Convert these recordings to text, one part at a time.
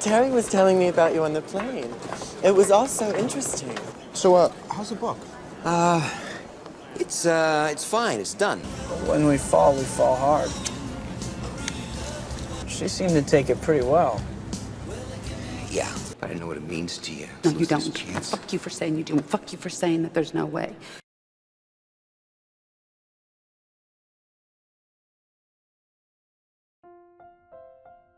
Terry was telling me about you on the plane. It was all so interesting. So, how's the book? It's fine. It's done. When we fall hard. She seemed to take it pretty well. Yeah, but I know what it means to you. No, you There's don't. a chance. Fuck you for saying you do. Fuck you for saying that there's no way.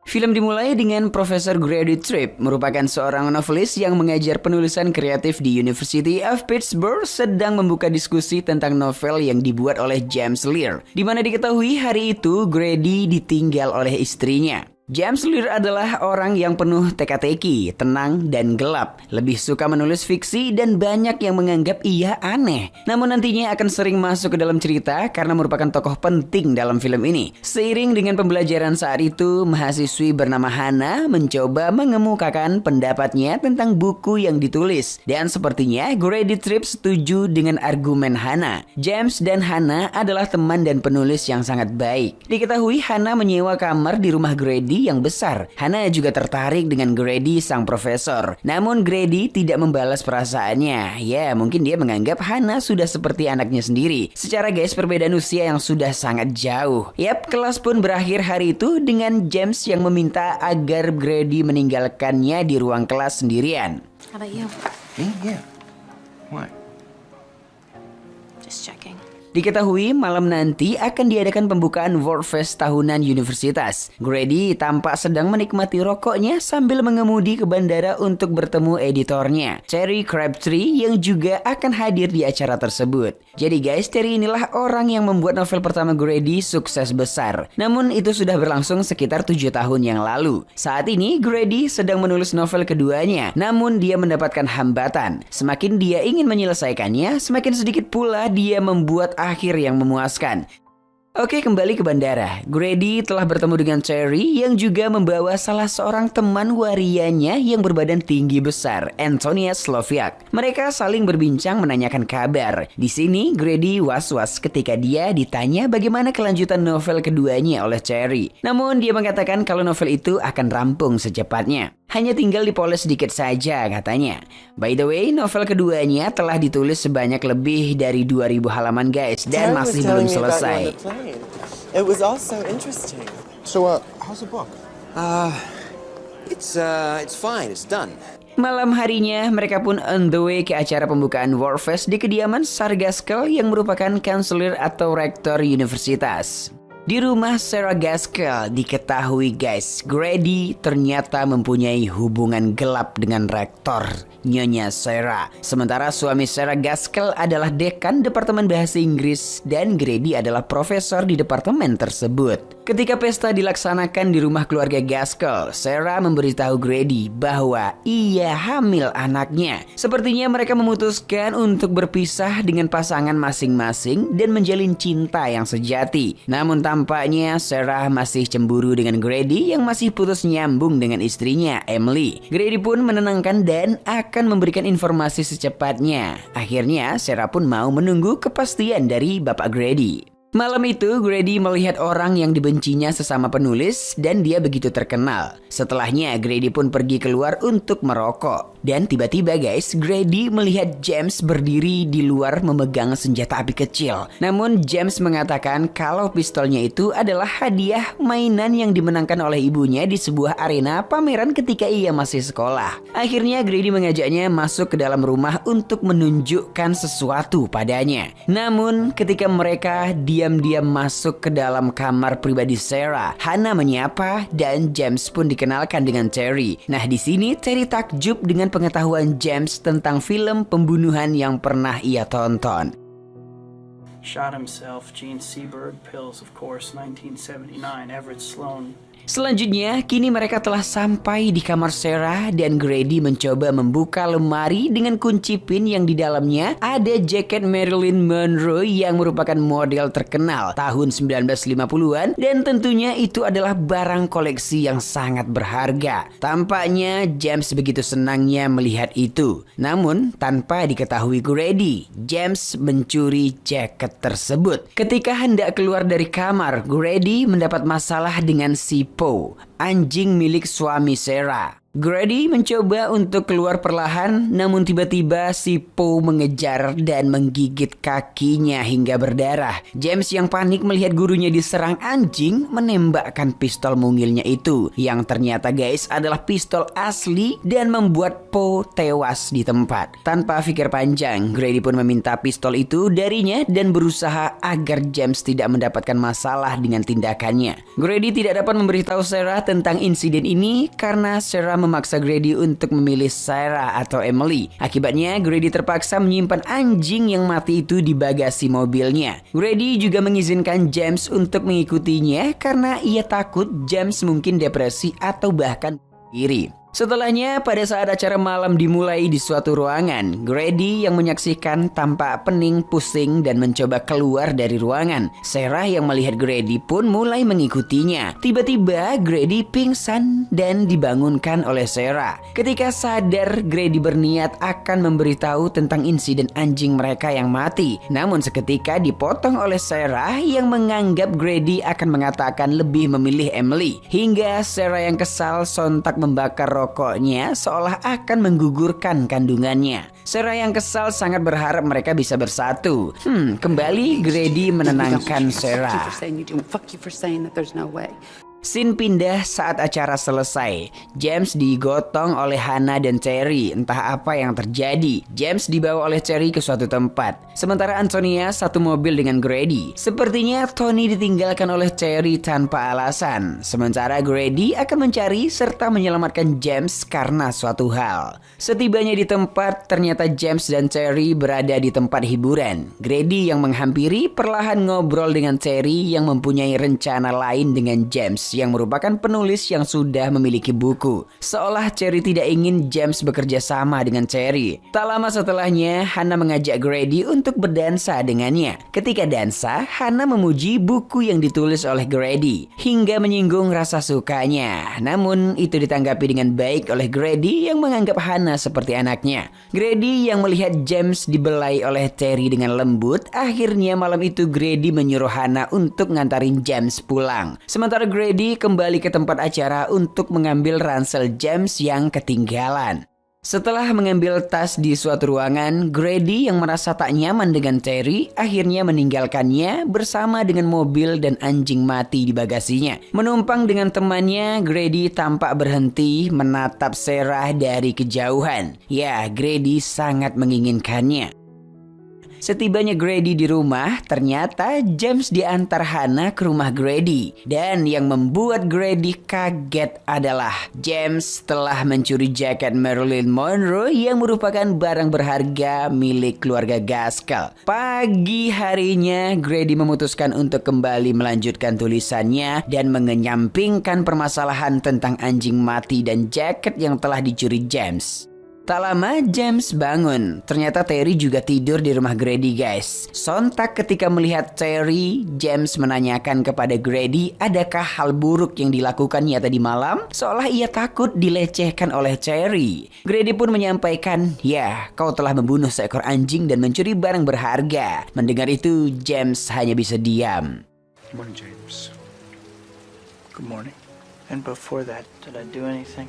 Film dimulai dengan Profesor Grady Tripp, merupakan seorang novelis yang mengajar penulisan kreatif di University of Pittsburgh, sedang membuka diskusi tentang novel yang dibuat oleh James Lear, di mana diketahui hari itu Grady ditinggal oleh istrinya. James Lear adalah orang yang penuh teka-teki, tenang dan gelap, lebih suka menulis fiksi dan banyak yang menganggap ia aneh. Namun nantinya akan sering masuk ke dalam cerita karena merupakan tokoh penting dalam film ini. Seiring dengan pembelajaran saat itu, mahasiswi bernama Hannah mencoba mengemukakan pendapatnya tentang buku yang ditulis. Dan sepertinya Grady Tripp setuju dengan argumen Hannah. James dan Hannah adalah teman dan penulis yang sangat baik. Diketahui Hannah menyewa kamar di rumah Grady yang besar. Hannah juga tertarik dengan Grady sang profesor. Namun Grady tidak membalas perasaannya. Ya, mungkin dia menganggap Hannah sudah seperti anaknya sendiri. Secara guys, perbedaan usia yang sudah sangat jauh. Yap, kelas pun berakhir hari itu dengan James yang meminta agar Grady meninggalkannya di ruang kelas sendirian. How about you? Me? Yeah. Why? Just checking. Diketahui malam nanti akan diadakan pembukaan World Fest tahunan universitas. Grady tampak sedang menikmati rokoknya sambil mengemudi ke bandara untuk bertemu editornya, Terry Crabtree, yang juga akan hadir di acara tersebut. Jadi guys, Terry inilah orang yang membuat novel pertama Grady sukses besar. Namun itu sudah berlangsung sekitar 7 tahun yang lalu. Saat ini Grady sedang menulis novel keduanya, namun dia mendapatkan hambatan. Semakin dia ingin menyelesaikannya, semakin sedikit pula dia membuat akhir yang memuaskan. Oke, kembali ke bandara. Grady telah bertemu dengan Terry yang juga membawa salah seorang teman warianya yang berbadan tinggi besar, Antonia Sloviak. Mereka saling berbincang menanyakan kabar. Di sini Grady was-was ketika dia ditanya bagaimana kelanjutan novel keduanya oleh Terry. Namun dia mengatakan kalau novel itu akan rampung secepatnya. Hanya tinggal dipoles sedikit saja katanya. By the way, novel keduanya telah ditulis sebanyak lebih dari 2000 halaman guys, dan Terry was masih telling belum me about you on selesai. the plane. It was all so interesting. So, how's the book? It's fine. It's done. Malam harinya, mereka pun on the way ke acara pembukaan World Fest di kediaman Sarah Gaskell yang merupakan kanselir atau rektor universitas. Di rumah Sarah Gaskell diketahui guys, Grady ternyata mempunyai hubungan gelap dengan rektor, Nyonya Sarah. Sementara suami Sarah Gaskell adalah dekan Departemen Bahasa Inggris dan Grady adalah profesor di departemen tersebut. Ketika pesta dilaksanakan di rumah keluarga Gaskell, Sarah memberitahu Grady bahwa ia hamil anaknya. Sepertinya mereka memutuskan untuk berpisah dengan pasangan masing-masing dan menjalin cinta yang sejati. Namun tampaknya Sarah masih cemburu dengan Grady yang masih putus nyambung dengan istrinya, Emily. Grady pun menenangkan dan akan memberikan informasi secepatnya. Akhirnya Sarah pun mau menunggu kepastian dari Bapak Grady. Malam itu Grady melihat orang yang dibencinya sesama penulis dan dia begitu terkenal. Setelahnya Grady pun pergi keluar untuk merokok. Dan tiba-tiba guys, Grady melihat James berdiri di luar memegang senjata api kecil. Namun James mengatakan kalau pistolnya itu adalah hadiah mainan yang dimenangkan oleh ibunya di sebuah arena pameran ketika ia masih sekolah. Akhirnya Grady mengajaknya masuk ke dalam rumah untuk menunjukkan sesuatu padanya. Namun ketika mereka diam-diam masuk ke dalam kamar pribadi Sarah, Hannah menyapa dan James pun dikenalkan dengan Terry. Nah, di sini Terry takjub dengan pengetahuan James tentang film pembunuhan yang pernah ia tonton. Shot himself, Gene Seberg, pills of course, 1979, Everett Sloan. Selanjutnya, kini mereka telah sampai di kamar Sarah dan Grady mencoba membuka lemari dengan kunci pin yang di dalamnya ada jaket Marilyn Monroe yang merupakan model terkenal tahun 1950-an dan tentunya itu adalah barang koleksi yang sangat berharga. Tampaknya James begitu senangnya melihat itu. Namun, tanpa diketahui Grady, James mencuri jaket tersebut. Ketika hendak keluar dari kamar, Grady mendapat masalah dengan si Po, anjing milik suami Sarah. Grady mencoba untuk keluar perlahan, namun tiba-tiba si Po mengejar dan menggigit kakinya hingga berdarah. James yang panik melihat gurunya diserang anjing menembakkan pistol mungilnya itu, yang ternyata guys adalah pistol asli dan membuat Po tewas di tempat. Tanpa pikir panjang, Grady pun meminta pistol itu darinya dan berusaha agar James tidak mendapatkan masalah dengan tindakannya. Grady tidak dapat memberitahu Sarah tentang insiden ini karena Sarah memaksa Grady untuk memilih Sarah atau Emily. Akibatnya Grady terpaksa menyimpan anjing yang mati itu di bagasi mobilnya. Grady juga mengizinkan James untuk mengikutinya karena ia takut James mungkin depresi atau bahkan iri. Setelahnya, pada saat acara malam dimulai di suatu ruangan, Grady yang menyaksikan tampak pening, pusing, dan mencoba keluar dari ruangan. Sarah yang melihat Grady pun mulai mengikutinya. Tiba-tiba, Grady pingsan dan dibangunkan oleh Sarah. Ketika sadar, Grady berniat akan memberitahu tentang insiden anjing mereka yang mati. Namun seketika dipotong oleh Sarah yang menganggap Grady akan mengatakan lebih memilih Emily. Hingga Sarah yang kesal sontak membakar rokoknya seolah akan menggugurkan kandungannya. Sarah yang kesal sangat berharap mereka bisa bersatu. Kembali Grady menenangkan Sarah. Fuck you for saying that there's no way. Scene pindah saat acara selesai. James digotong oleh Hannah dan Terry. Entah apa yang terjadi. James dibawa oleh Terry ke suatu tempat. Sementara Antonia satu mobil dengan Grady. Sepertinya Tony ditinggalkan oleh Terry tanpa alasan. Sementara Grady akan mencari serta menyelamatkan James karena suatu hal. Setibanya di tempat, ternyata James dan Terry berada di tempat hiburan. Grady yang menghampiri perlahan ngobrol dengan Terry yang mempunyai rencana lain dengan James yang merupakan penulis yang sudah memiliki buku. Seolah Terry tidak ingin James bekerja sama dengan Terry. Tak lama setelahnya, Hannah mengajak Grady untuk berdansa dengannya. Ketika dansa, Hannah memuji buku yang ditulis oleh Grady hingga menyinggung rasa sukanya. Namun itu ditanggapi dengan baik oleh Grady yang menganggap Hannah seperti anaknya. Grady yang melihat James dibelai oleh Terry dengan lembut, akhirnya malam itu Grady menyuruh Hannah untuk ngantarin James pulang. Sementara Grady kembali ke tempat acara untuk mengambil ransel James yang ketinggalan. Setelah mengambil tas di suatu ruangan, Grady yang merasa tak nyaman dengan Terry akhirnya meninggalkannya bersama dengan mobil dan anjing mati di bagasinya. Menumpang dengan temannya, Grady tampak berhenti menatap Sarah dari kejauhan. Ya, Grady sangat menginginkannya. Setibanya Grady di rumah, ternyata James diantar Hannah ke rumah Grady. Dan yang membuat Grady kaget adalah James telah mencuri jaket Marilyn Monroe yang merupakan barang berharga milik keluarga Gaskell. Pagi harinya, Grady memutuskan untuk kembali melanjutkan tulisannya dan mengenyampingkan permasalahan tentang anjing mati dan jaket yang telah dicuri James. Tak lama James bangun. Ternyata Terry juga tidur di rumah Grady guys. Sontak ketika melihat Terry, James menanyakan kepada Grady adakah hal buruk yang dilakukannya tadi malam. Seolah ia takut dilecehkan oleh Terry. Grady pun menyampaikan, ya kau telah membunuh seekor anjing dan mencuri barang berharga. Mendengar itu James hanya bisa diam. Good morning, James. Good morning. And before that, did I do anything?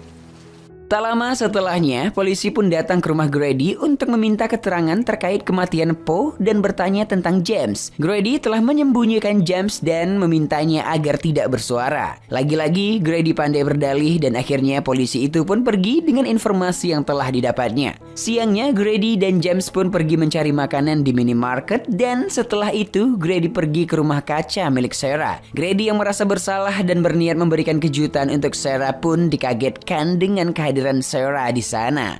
Tak lama setelahnya, polisi pun datang ke rumah Grady untuk meminta keterangan terkait kematian Po dan bertanya tentang James. Grady telah menyembunyikan James dan memintanya agar tidak bersuara. Lagi-lagi, Grady pandai berdalih dan akhirnya polisi itu pun pergi dengan informasi yang telah didapatnya. Siangnya, Grady dan James pun pergi mencari makanan di minimarket dan setelah itu, Grady pergi ke rumah kaca milik Sarah. Grady yang merasa bersalah dan berniat memberikan kejutan untuk Sarah pun dikagetkan dengan kehadiran Sarah di sana.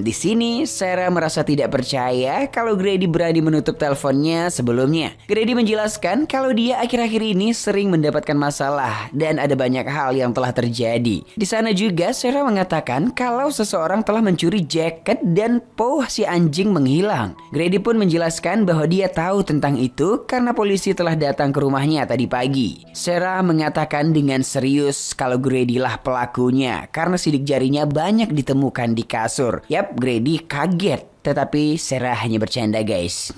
Di sini Sarah merasa tidak percaya kalau Grady berani menutup teleponnya sebelumnya. Grady menjelaskan kalau dia akhir-akhir ini sering mendapatkan masalah dan ada banyak hal yang telah terjadi. Di sana juga Sarah mengatakan kalau seseorang telah mencuri jaket dan Po si anjing menghilang. Grady pun menjelaskan bahwa dia tahu tentang itu karena polisi telah datang ke rumahnya tadi pagi. Sarah mengatakan dengan serius kalau Grady lah pelakunya karena sidik jarinya banyak ditemukan di kasur. Yap, Grady kaget. Tetapi Sarah hanya bercanda guys.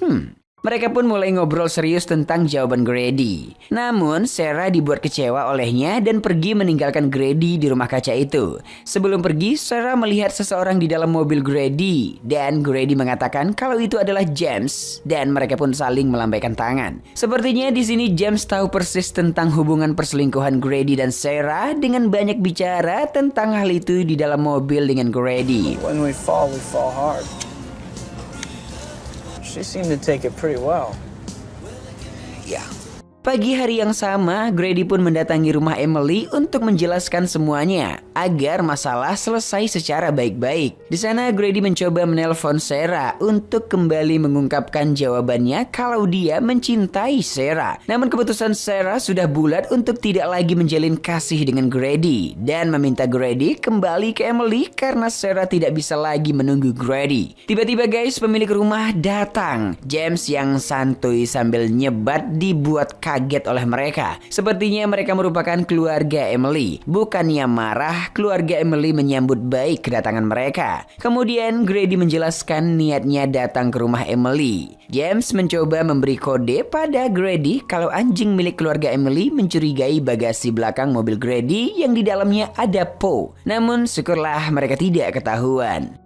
Mereka pun mulai ngobrol serius tentang jawaban Grady. Namun, Sarah dibuat kecewa olehnya dan pergi meninggalkan Grady di rumah kaca itu. Sebelum pergi, Sarah melihat seseorang di dalam mobil Grady. Dan Grady mengatakan kalau itu adalah James. Dan mereka pun saling melambaikan tangan. Sepertinya di sini James tahu persis tentang hubungan perselingkuhan Grady dan Sarah dengan banyak bicara tentang hal itu di dalam mobil dengan Grady. When we fall hard. She seemed to take it pretty well. Yeah. Pagi hari yang sama, Grady pun mendatangi rumah Emily untuk menjelaskan semuanya agar masalah selesai secara baik-baik. Di sana Grady mencoba menelpon Sarah untuk kembali mengungkapkan jawabannya kalau dia mencintai Sarah. Namun keputusan Sarah sudah bulat untuk tidak lagi menjalin kasih dengan Grady dan meminta Grady kembali ke Emily karena Sarah tidak bisa lagi menunggu Grady. Tiba-tiba guys, pemilik rumah datang. James yang santuy sambil nyebat dibuat kaget oleh mereka. Sepertinya mereka merupakan keluarga Emily. Bukannya marah, keluarga Emily menyambut baik kedatangan mereka. Kemudian Grady menjelaskan niatnya datang ke rumah Emily. James mencoba memberi kode pada Grady kalau anjing milik keluarga Emily mencurigai bagasi belakang mobil Grady yang di dalamnya ada Poe. Namun syukurlah mereka tidak ketahuan.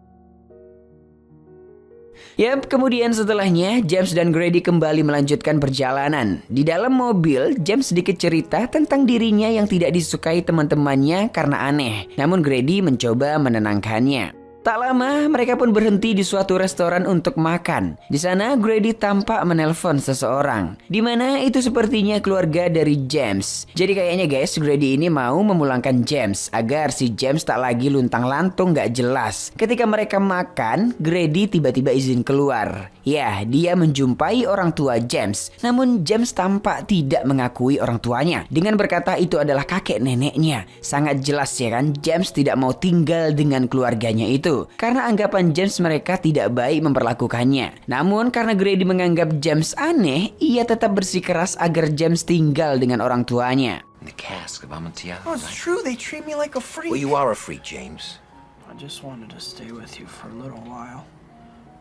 Yap, kemudian setelahnya James dan Grady kembali melanjutkan perjalanan. Di dalam mobil, James sedikit cerita tentang dirinya yang tidak disukai teman-temannya karena aneh. Namun Grady mencoba menenangkannya. Tak lama, mereka pun berhenti di suatu restoran untuk makan. Di sana, Grady tampak menelpon seseorang. Di mana itu sepertinya keluarga dari James. Jadi kayaknya guys, Grady ini mau memulangkan James agar si James tak lagi luntang-lantung gak jelas. Ketika mereka makan, Grady tiba-tiba izin keluar. Ya, dia menjumpai orang tua James. Namun James tampak tidak mengakui orang tuanya. Dengan berkata itu adalah kakek neneknya. Sangat jelas ya kan, James tidak mau tinggal dengan keluarganya itu. Karena anggapan James mereka tidak baik memperlakukannya. Namun karena Grady menganggap James aneh, ia tetap bersikeras agar James tinggal dengan orang tuanya. In the cask of Amontillado. Oh, it's true. They treat me like a freak. Well, you are a freak, James. I just wanted to stay with you for a little while.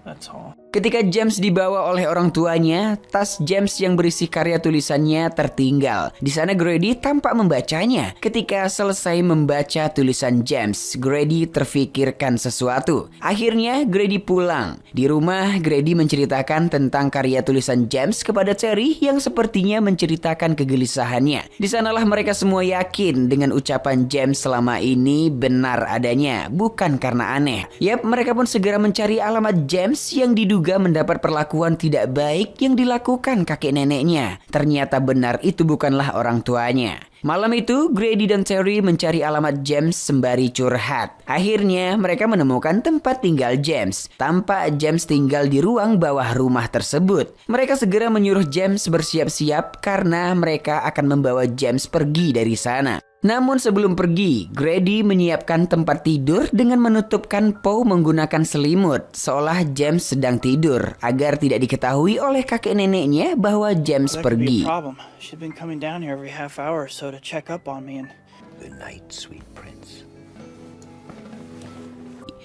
That's all. Ketika James dibawa oleh orang tuanya, tas James yang berisi karya tulisannya tertinggal. Di sana Grady tampak membacanya. Ketika selesai membaca tulisan James, Grady terfikirkan sesuatu. Akhirnya Grady pulang. Di rumah, Grady menceritakan tentang karya tulisan James kepada Terry yang sepertinya menceritakan kegelisahannya. Di sanalah mereka semua yakin dengan ucapan James selama ini benar adanya, bukan karena aneh. Yap, mereka pun segera mencari alamat James yang diduga mendapat perlakuan tidak baik yang dilakukan kakek neneknya. Ternyata benar itu bukanlah orang tuanya. Malam itu, Grady dan Terry mencari alamat James sembari curhat. Akhirnya, mereka menemukan tempat tinggal James. Tampak James tinggal di ruang bawah rumah tersebut. Mereka segera menyuruh James bersiap-siap karena mereka akan membawa James pergi dari sana. Namun sebelum pergi, Grady menyiapkan tempat tidur dengan menutupkan Poe menggunakan selimut, seolah James sedang tidur, agar tidak diketahui oleh kakek neneknya bahwa James pergi. She'd been coming down here every half hour or so to check up on me and... Good night, sweet prince.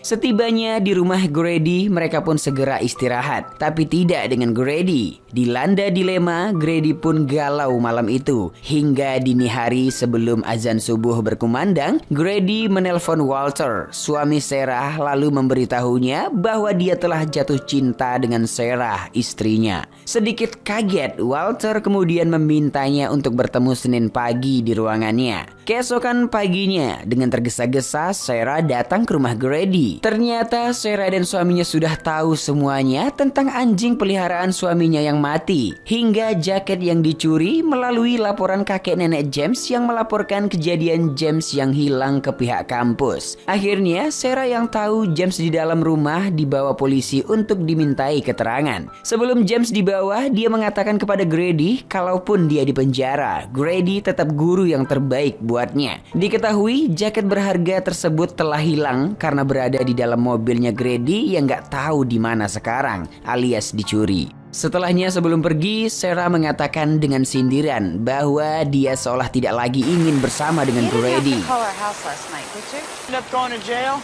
Setibanya di rumah Grady, mereka pun segera istirahat. Tapi tidak dengan Grady. Dilanda dilema, Grady pun galau malam itu. Hingga dini hari sebelum azan subuh berkumandang, Grady menelpon Walter, suami Sarah, lalu memberitahunya bahwa dia telah jatuh cinta dengan Sarah, istrinya. Sedikit kaget, Walter kemudian memintanya untuk bertemu Senin pagi di ruangannya. Keesokan paginya, dengan tergesa-gesa, Sarah datang ke rumah Grady. Ternyata Sarah dan suaminya sudah tahu semuanya tentang anjing peliharaan suaminya yang mati. Hingga jaket yang dicuri melalui laporan kakek nenek James yang melaporkan kejadian James yang hilang ke pihak kampus. Akhirnya Sarah yang tahu James di dalam rumah dibawa polisi untuk dimintai keterangan. Sebelum James dibawa, dia mengatakan kepada Grady kalaupun dia di penjara, Grady tetap guru yang terbaik buatnya. Diketahui jaket berharga tersebut telah hilang karena berada di dalam mobilnya Grady yang gak tahu di mana sekarang, alias dicuri. Setelahnya sebelum pergi, Sarah mengatakan dengan sindiran bahwa dia seolah tidak lagi ingin bersama dengan Grady. End up going to jail?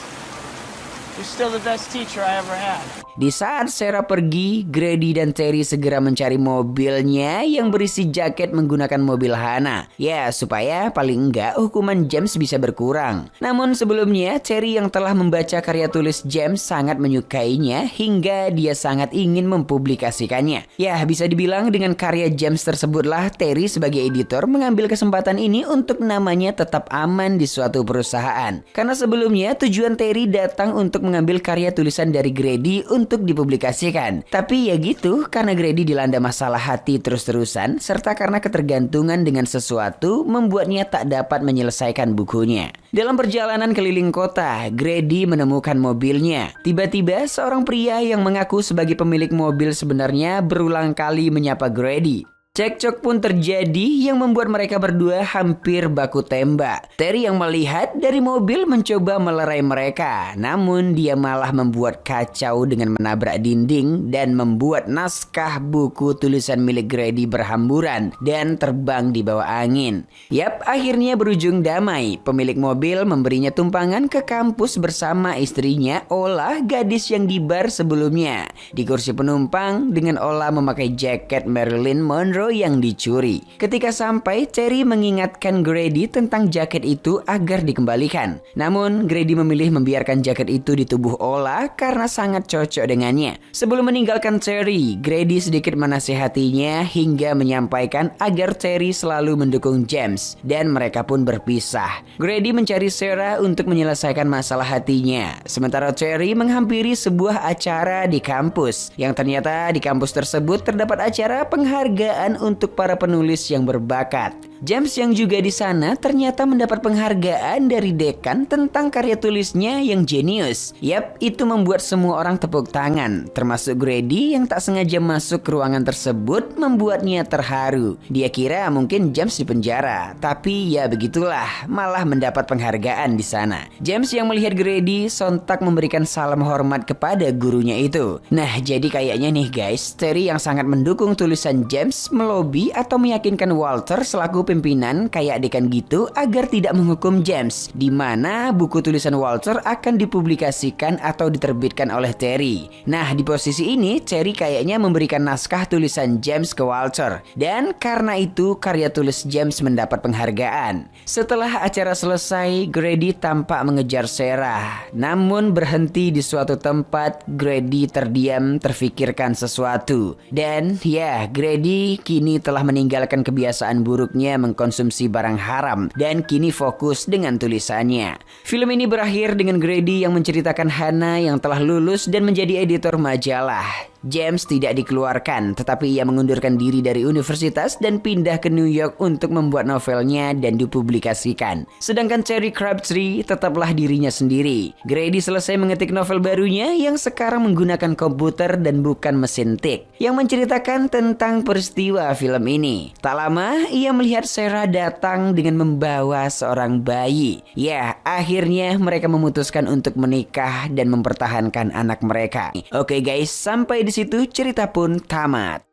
You're still the best teacher I ever had. Di saat Sarah pergi, Grady dan Terry segera mencari mobilnya yang berisi jaket menggunakan mobil Hannah. Ya, supaya paling enggak hukuman James bisa berkurang. Namun sebelumnya, Terry yang telah membaca karya tulis James sangat menyukainya hingga dia sangat ingin mempublikasikannya. Ya, bisa dibilang dengan karya James tersebutlah Terry sebagai editor mengambil kesempatan ini untuk namanya tetap aman di suatu perusahaan. Karena sebelumnya tujuan Terry datang untuk mengambil karya tulisan dari Grady untuk dipublikasikan. Tapi ya gitu, karena Grady dilanda masalah hati terus-terusan serta karena ketergantungan dengan sesuatu membuatnya tak dapat menyelesaikan bukunya. Dalam perjalanan keliling kota, Grady menemukan mobilnya. Tiba-tiba seorang pria yang mengaku sebagai pemilik mobil sebenarnya berulang kali menyapa Grady. Cekcok pun terjadi yang membuat mereka berdua hampir baku tembak. Terry yang melihat dari mobil mencoba melerai mereka, namun dia malah membuat kacau dengan menabrak dinding dan membuat naskah buku tulisan milik Grady berhamburan dan terbang di bawah angin. Yap, akhirnya berujung damai. Pemilik mobil memberinya tumpangan ke kampus bersama istrinya, Ola, gadis yang di bar sebelumnya. Di kursi penumpang dengan Ola memakai jaket Marilyn Monroe yang dicuri. Ketika sampai, Terry mengingatkan Grady tentang jaket itu agar dikembalikan. Namun, Grady memilih membiarkan jaket itu di tubuh Ola karena sangat cocok dengannya. Sebelum meninggalkan Terry, Grady sedikit menasihatinya hingga menyampaikan agar Terry selalu mendukung James dan mereka pun berpisah. Grady mencari Sarah untuk menyelesaikan masalah hatinya. Sementara Terry menghampiri sebuah acara di kampus yang ternyata di kampus tersebut terdapat acara penghargaan untuk para penulis yang berbakat. James yang juga di sana ternyata mendapat penghargaan dari dekan tentang karya tulisnya yang jenius. Yap, itu membuat semua orang tepuk tangan, termasuk Grady yang tak sengaja masuk ke ruangan tersebut membuatnya terharu. Dia kira mungkin James di penjara, tapi ya begitulah, malah mendapat penghargaan di sana. James yang melihat Grady sontak memberikan salam hormat kepada gurunya itu. Nah, jadi kayaknya nih guys, Terry yang sangat mendukung tulisan James melobi atau meyakinkan Walter selaku pimpinan kayak dekan gitu agar tidak menghukum James, di mana buku tulisan Walter akan dipublikasikan atau diterbitkan oleh Terry. Nah, di posisi ini Terry kayaknya memberikan naskah tulisan James ke Walter, dan karena itu karya tulis James mendapat penghargaan. Setelah acara selesai, Grady tampak mengejar Sarah, namun berhenti di suatu tempat. Grady terdiam terfikirkan sesuatu, dan ya, Grady kini telah meninggalkan kebiasaan buruknya mengkonsumsi barang haram dan kini fokus dengan tulisannya. Film ini berakhir dengan Grady yang menceritakan Hannah yang telah lulus dan menjadi editor majalah. James tidak dikeluarkan, tetapi ia mengundurkan diri dari universitas dan pindah ke New York untuk membuat novelnya dan dipublikasikan. Sedangkan Terry Crabtree tetaplah dirinya sendiri. Grady selesai mengetik novel barunya yang sekarang menggunakan komputer dan bukan mesin tik, yang menceritakan tentang peristiwa film ini. Tak lama, ia melihat Sarah datang dengan membawa seorang bayi. Ya, akhirnya mereka memutuskan untuk menikah dan mempertahankan anak mereka. Oke guys, sampai di situ cerita pun tamat.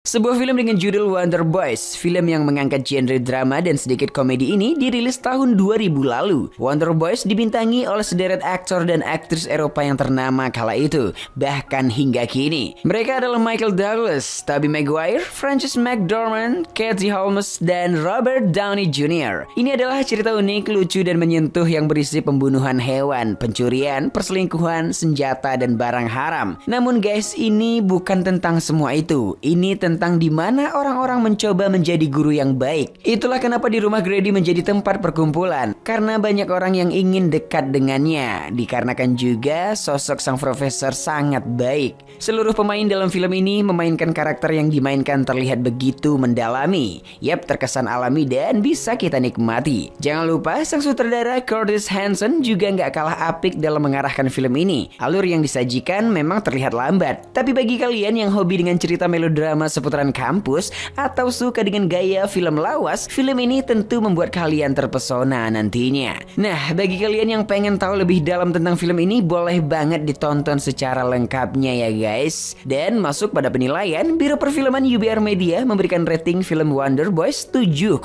Sebuah film dengan judul Wonder Boys, film yang mengangkat genre drama dan sedikit komedi ini dirilis tahun 2000 lalu. Wonder Boys dibintangi oleh sederet aktor dan aktris Eropa yang ternama kala itu, bahkan hingga kini. Mereka adalah Michael Douglas, Tobey Maguire, Frances McDormand, Katie Holmes, dan Robert Downey Jr. Ini adalah cerita unik, lucu, dan menyentuh yang berisi pembunuhan hewan, pencurian, perselingkuhan, senjata, dan barang haram. Namun guys, ini bukan tentang semua itu. Ini tentang di mana orang-orang mencoba menjadi guru yang baik. Itulah kenapa di rumah Grady menjadi tempat perkumpulan, karena banyak orang yang ingin dekat dengannya. Dikarenakan juga sosok sang profesor sangat baik. Seluruh pemain dalam film ini memainkan karakter yang dimainkan terlihat begitu mendalami. Yap, terkesan alami dan bisa kita nikmati. Jangan lupa sang sutradara Curtis Hanson juga nggak kalah apik dalam mengarahkan film ini. Alur yang disajikan memang terlihat lambat, tapi bagi kalian yang hobi dengan cerita melodrama seperti seputaran kampus atau suka dengan gaya film lawas, film ini tentu membuat kalian terpesona nantinya. Nah, bagi kalian yang pengen tahu lebih dalam tentang film ini, boleh banget ditonton secara lengkapnya ya guys. Dan masuk pada penilaian, Biro Perfilman UBR Media memberikan rating film Wonder Boys 7,5.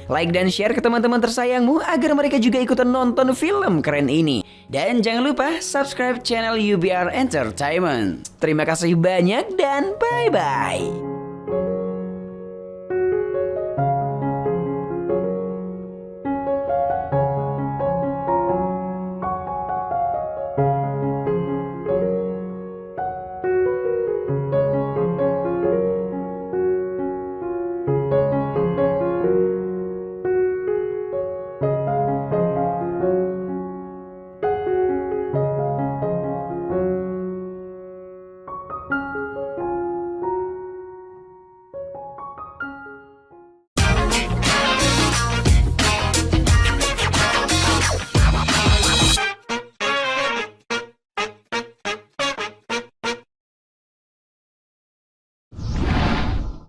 Like dan share ke teman-teman tersayangmu agar mereka juga ikutan nonton film keren ini. Dan jangan lupa subscribe channel UBR Entertainment. Terima kasih banyak dan bye-bye.